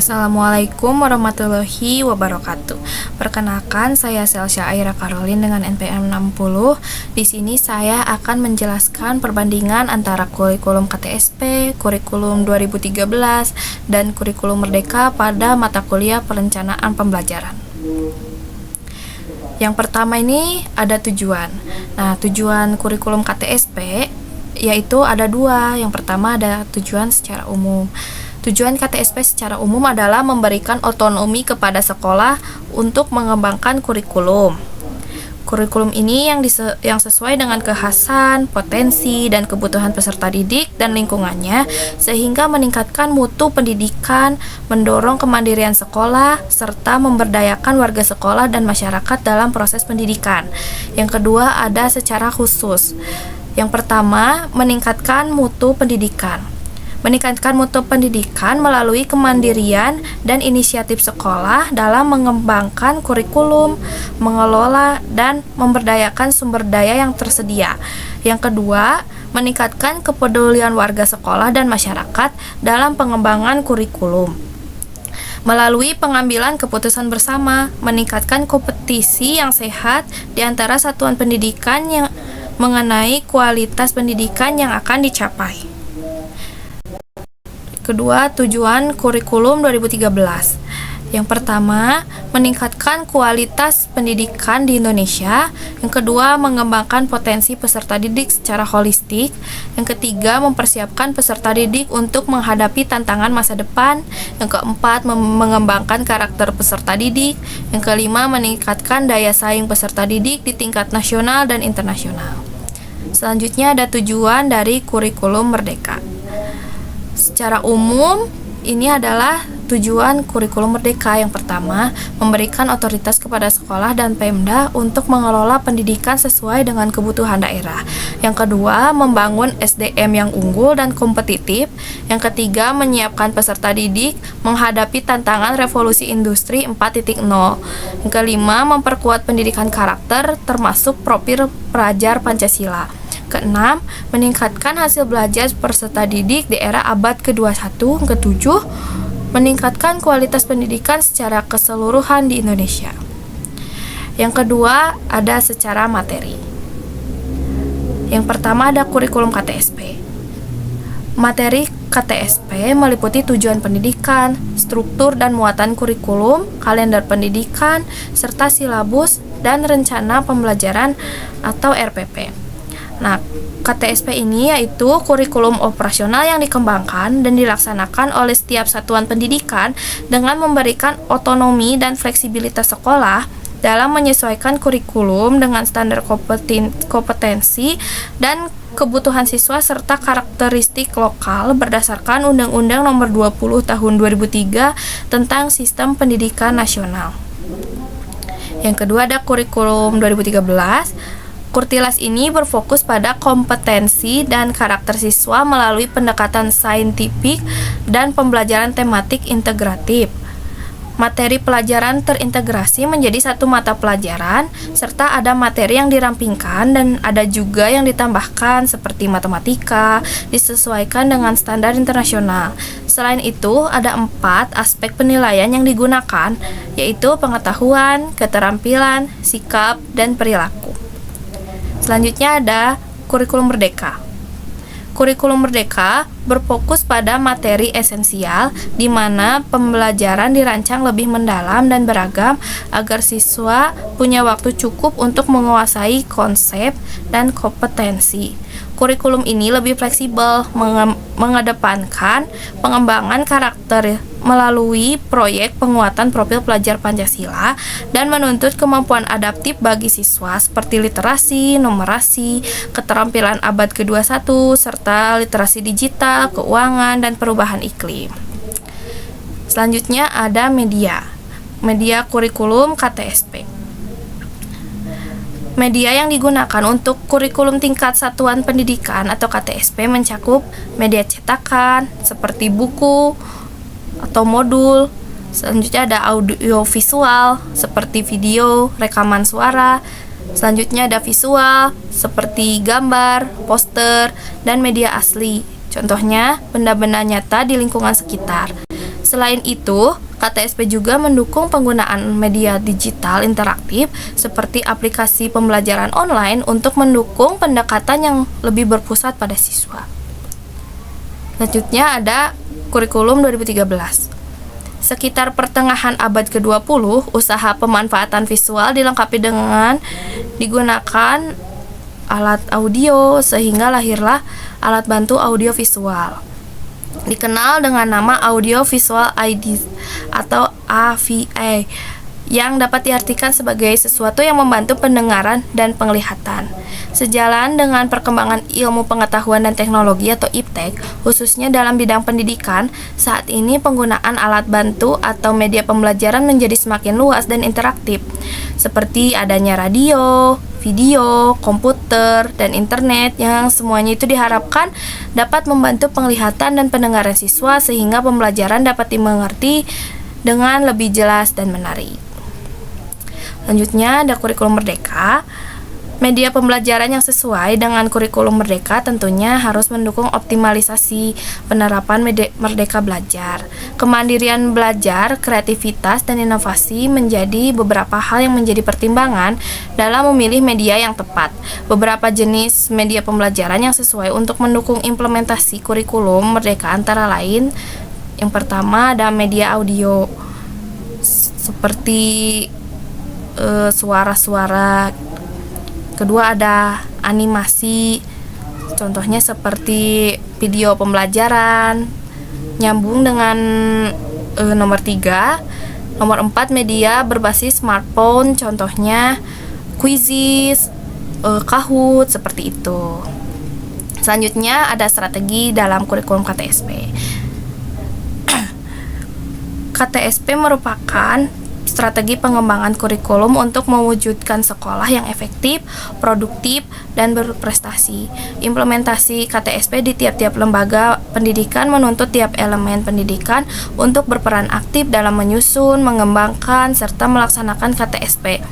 Assalamualaikum warahmatullahi wabarakatuh. Perkenalkan, saya Selsha Aira Caroline dengan NPM 60. Di sini saya akan menjelaskan perbandingan antara kurikulum KTSP, kurikulum 2013, dan kurikulum Merdeka pada mata kuliah perencanaan pembelajaran. Yang pertama ini ada tujuan. Nah, tujuan kurikulum KTSP yaitu ada dua. Yang pertama ada tujuan secara umum. Tujuan KTSP secara umum adalah memberikan otonomi kepada sekolah untuk mengembangkan kurikulum. Kurikulum ini yang sesuai dengan kekhasan, potensi, dan kebutuhan peserta didik dan lingkungannya, sehingga meningkatkan mutu pendidikan, mendorong kemandirian sekolah, serta memberdayakan warga sekolah dan masyarakat dalam proses pendidikan. Yang kedua ada secara khusus. Yang pertama, meningkatkan mutu pendidikan. Meningkatkan mutu pendidikan melalui kemandirian dan inisiatif sekolah dalam mengembangkan kurikulum, mengelola, dan memberdayakan sumber daya yang tersedia. Yang kedua, meningkatkan kepedulian warga sekolah dan masyarakat dalam pengembangan kurikulum. Melalui pengambilan keputusan bersama, meningkatkan kompetisi yang sehat di antara satuan pendidikan yang mengenai kualitas pendidikan yang akan dicapai. Kedua, tujuan kurikulum 2013. Yang pertama, meningkatkan kualitas pendidikan di Indonesia. Yang kedua, mengembangkan potensi peserta didik secara holistik. Yang ketiga, mempersiapkan peserta didik untuk menghadapi tantangan masa depan. Yang keempat, mengembangkan karakter peserta didik. Yang kelima, meningkatkan daya saing peserta didik di tingkat nasional dan internasional. Selanjutnya ada tujuan dari kurikulum Merdeka. Secara umum, ini adalah tujuan kurikulum Merdeka. Yang pertama, memberikan otoritas kepada sekolah dan Pemda untuk mengelola pendidikan sesuai dengan kebutuhan daerah. Yang kedua, membangun SDM yang unggul dan kompetitif. Yang ketiga, menyiapkan peserta didik menghadapi tantangan revolusi industri 4.0. Yang kelima, memperkuat pendidikan karakter termasuk profil pelajar Pancasila. Keenam, meningkatkan hasil belajar peserta didik di era abad ke-21. Ketujuh, meningkatkan kualitas pendidikan secara keseluruhan di Indonesia. Yang kedua, ada secara materi. Yang pertama ada kurikulum KTSP. Materi KTSP meliputi tujuan pendidikan, struktur dan muatan kurikulum, kalender pendidikan, serta silabus dan rencana pembelajaran atau RPP. Nah, KTSP ini yaitu kurikulum operasional yang dikembangkan dan dilaksanakan oleh setiap satuan pendidikan dengan memberikan otonomi dan fleksibilitas sekolah dalam menyesuaikan kurikulum dengan standar kompetensi dan kebutuhan siswa serta karakteristik lokal berdasarkan Undang-Undang Nomor 20 Tahun 2003 tentang Sistem Pendidikan Nasional. Yang kedua ada kurikulum 2013. Kurtilas ini berfokus pada kompetensi dan karakter siswa melalui pendekatan saintifik dan pembelajaran tematik integratif. Materi pelajaran terintegrasi menjadi satu mata pelajaran, serta ada materi yang dirampingkan dan ada juga yang ditambahkan seperti matematika, disesuaikan dengan standar internasional. Selain itu, ada 4 aspek penilaian yang digunakan, yaitu pengetahuan, keterampilan, sikap, dan perilaku. Selanjutnya ada kurikulum Merdeka. Kurikulum Merdeka berfokus pada materi esensial di mana pembelajaran dirancang lebih mendalam dan beragam agar siswa punya waktu cukup untuk menguasai konsep dan kompetensi. Kurikulum ini lebih fleksibel, mengedepankan pengembangan karakter melalui proyek penguatan profil pelajar Pancasila dan menuntut kemampuan adaptif bagi siswa seperti literasi, numerasi, keterampilan abad ke-21, serta literasi digital, keuangan, dan perubahan iklim. Selanjutnya ada media kurikulum KTSP. Media yang digunakan untuk kurikulum tingkat satuan pendidikan atau KTSP mencakup media cetakan seperti buku atau modul. Selanjutnya ada audio visual seperti video, rekaman suara. Selanjutnya ada visual seperti gambar, poster, dan media asli. Contohnya benda-benda nyata di lingkungan sekitar. Selain itu, KTSP juga mendukung penggunaan media digital interaktif seperti aplikasi pembelajaran online untuk mendukung pendekatan yang lebih berpusat pada siswa. Selanjutnya ada kurikulum 2013. Sekitar pertengahan abad ke-20, usaha pemanfaatan visual dilengkapi dengan digunakan alat audio sehingga lahirlah alat bantu audio visual. Dikenal dengan nama Audio Visual Aids atau AVA yang dapat diartikan sebagai sesuatu yang membantu pendengaran dan penglihatan. Sejalan dengan perkembangan ilmu pengetahuan dan teknologi atau IPTEK, khususnya dalam bidang pendidikan, saat ini penggunaan alat bantu atau media pembelajaran menjadi semakin luas dan interaktif, seperti adanya radio, video, komputer, dan internet yang semuanya itu diharapkan dapat membantu penglihatan dan pendengaran siswa sehingga pembelajaran dapat dimengerti dengan lebih jelas dan menarik. Selanjutnya ada kurikulum merdeka. Media pembelajaran yang sesuai dengan kurikulum merdeka tentunya harus mendukung optimalisasi penerapan merdeka belajar. Kemandirian belajar, kreativitas, dan inovasi menjadi beberapa hal yang menjadi pertimbangan dalam memilih media yang tepat. Beberapa jenis media pembelajaran yang sesuai untuk mendukung implementasi kurikulum merdeka antara lain, yang pertama ada media audio seperti suara-suara. Kedua ada animasi, contohnya seperti video pembelajaran. Nyambung dengan nomor 3. Nomor 4 media berbasis smartphone, contohnya Quizizz, Kahoot, seperti itu. Selanjutnya ada strategi dalam kurikulum KTSP. KTSP merupakan strategi pengembangan kurikulum untuk mewujudkan sekolah yang efektif, produktif, dan berprestasi. Implementasi KTSP di tiap-tiap lembaga pendidikan menuntut tiap elemen pendidikan untuk berperan aktif dalam menyusun, mengembangkan, serta melaksanakan KTSP.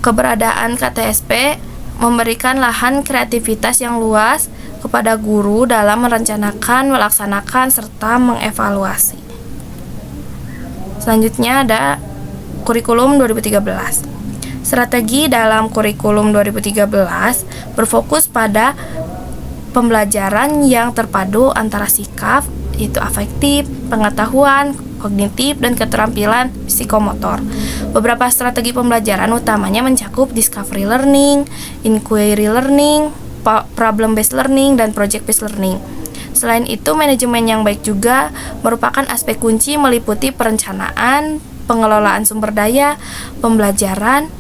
Keberadaan KTSP memberikan lahan kreativitas yang luas kepada guru dalam merencanakan, melaksanakan, serta mengevaluasi. Selanjutnya ada kurikulum 2013. Strategi dalam kurikulum 2013 berfokus pada pembelajaran yang terpadu antara sikap, yaitu afektif, pengetahuan, kognitif, dan keterampilan psikomotor. Beberapa strategi pembelajaran utamanya mencakup discovery learning, inquiry learning, problem based learning, dan project based learning. Selain itu, manajemen yang baik juga merupakan aspek kunci meliputi perencanaan, pengelolaan sumber daya, pembelajaran,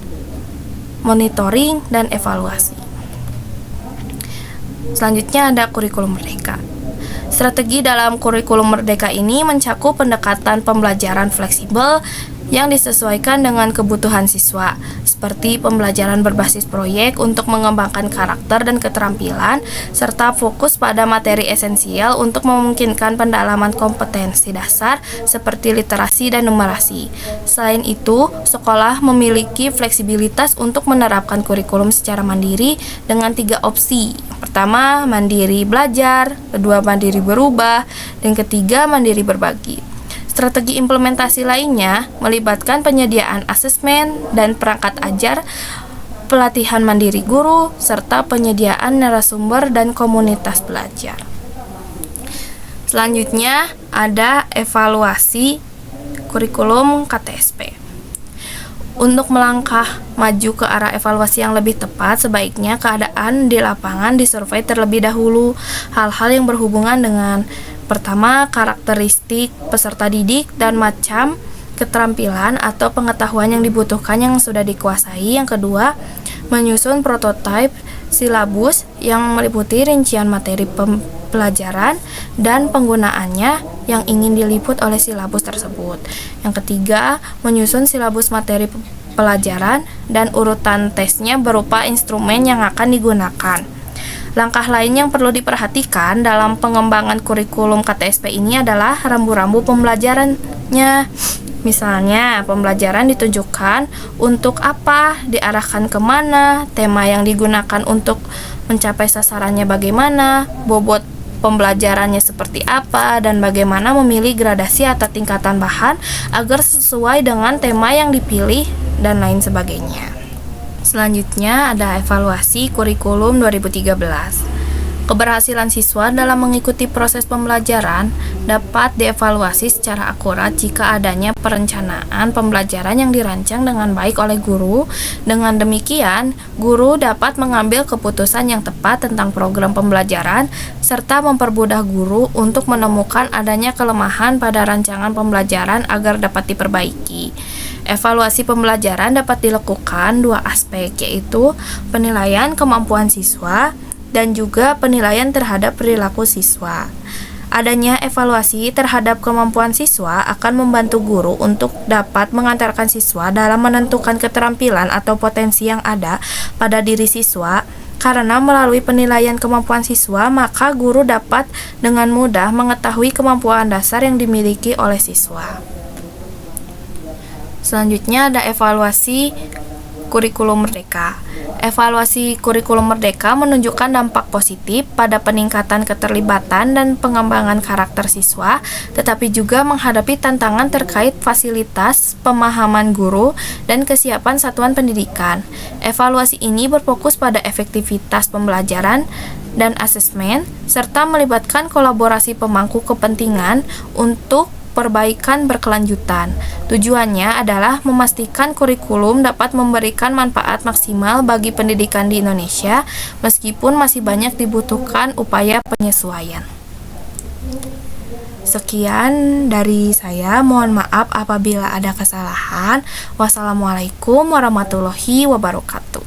monitoring, dan evaluasi. Selanjutnya ada kurikulum merdeka. Strategi dalam kurikulum merdeka ini mencakup pendekatan pembelajaran fleksibel yang disesuaikan dengan kebutuhan siswa, seperti pembelajaran berbasis proyek untuk mengembangkan karakter dan keterampilan, serta fokus pada materi esensial untuk memungkinkan pendalaman kompetensi dasar seperti literasi dan numerasi. Selain itu, sekolah memiliki fleksibilitas untuk menerapkan kurikulum secara mandiri dengan 3 opsi. Pertama, mandiri belajar, kedua, mandiri berubah, dan ketiga, mandiri berbagi. Strategi implementasi lainnya melibatkan penyediaan asesmen dan perangkat ajar, pelatihan mandiri guru, serta penyediaan narasumber dan komunitas belajar. Selanjutnya ada evaluasi kurikulum KTSP. Untuk melangkah maju ke arah evaluasi yang lebih tepat, sebaiknya keadaan di lapangan disurvei terlebih dahulu. Hal-hal yang berhubungan dengan pertama, karakteristik peserta didik dan macam keterampilan atau pengetahuan yang dibutuhkan yang sudah dikuasai. Yang kedua, menyusun prototipe silabus yang meliputi rincian materi pelajaran dan penggunaannya yang ingin diliput oleh silabus tersebut. Yang ketiga, menyusun silabus materi pelajaran dan urutan tesnya berupa instrumen yang akan digunakan. Langkah lain yang perlu diperhatikan dalam pengembangan kurikulum KTSP ini adalah rambu-rambu pembelajarannya. Misalnya, pembelajaran ditunjukkan untuk apa, diarahkan kemana, tema yang digunakan untuk mencapai sasarannya bagaimana, bobot pembelajarannya seperti apa, dan bagaimana memilih gradasi atau tingkatan bahan agar sesuai dengan tema yang dipilih, dan lain sebagainya. Selanjutnya ada evaluasi kurikulum 2013. Keberhasilan siswa dalam mengikuti proses pembelajaran dapat dievaluasi secara akurat jika adanya perencanaan pembelajaran yang dirancang dengan baik oleh guru. Dengan demikian, guru dapat mengambil keputusan yang tepat tentang program pembelajaran serta mempermudah guru untuk menemukan adanya kelemahan pada rancangan pembelajaran agar dapat diperbaiki. Evaluasi pembelajaran dapat dilakukan dua aspek, yaitu penilaian kemampuan siswa dan juga penilaian terhadap perilaku siswa. Adanya evaluasi terhadap kemampuan siswa akan membantu guru untuk dapat mengantarkan siswa dalam menentukan keterampilan atau potensi yang ada pada diri siswa. Karena melalui penilaian kemampuan siswa, maka guru dapat dengan mudah mengetahui kemampuan dasar yang dimiliki oleh siswa. Selanjutnya ada evaluasi kurikulum merdeka. Evaluasi kurikulum merdeka menunjukkan dampak positif pada peningkatan keterlibatan dan pengembangan karakter siswa, tetapi juga menghadapi tantangan terkait fasilitas, pemahaman guru, dan kesiapan satuan pendidikan. Evaluasi ini berfokus pada efektivitas pembelajaran dan asesmen, serta melibatkan kolaborasi pemangku kepentingan untuk perbaikan berkelanjutan. Tujuannya adalah memastikan kurikulum dapat memberikan manfaat maksimal bagi pendidikan di Indonesia, meskipun masih banyak dibutuhkan upaya penyesuaian. Sekian dari saya, mohon maaf apabila ada kesalahan. Wassalamualaikum warahmatullahi wabarakatuh.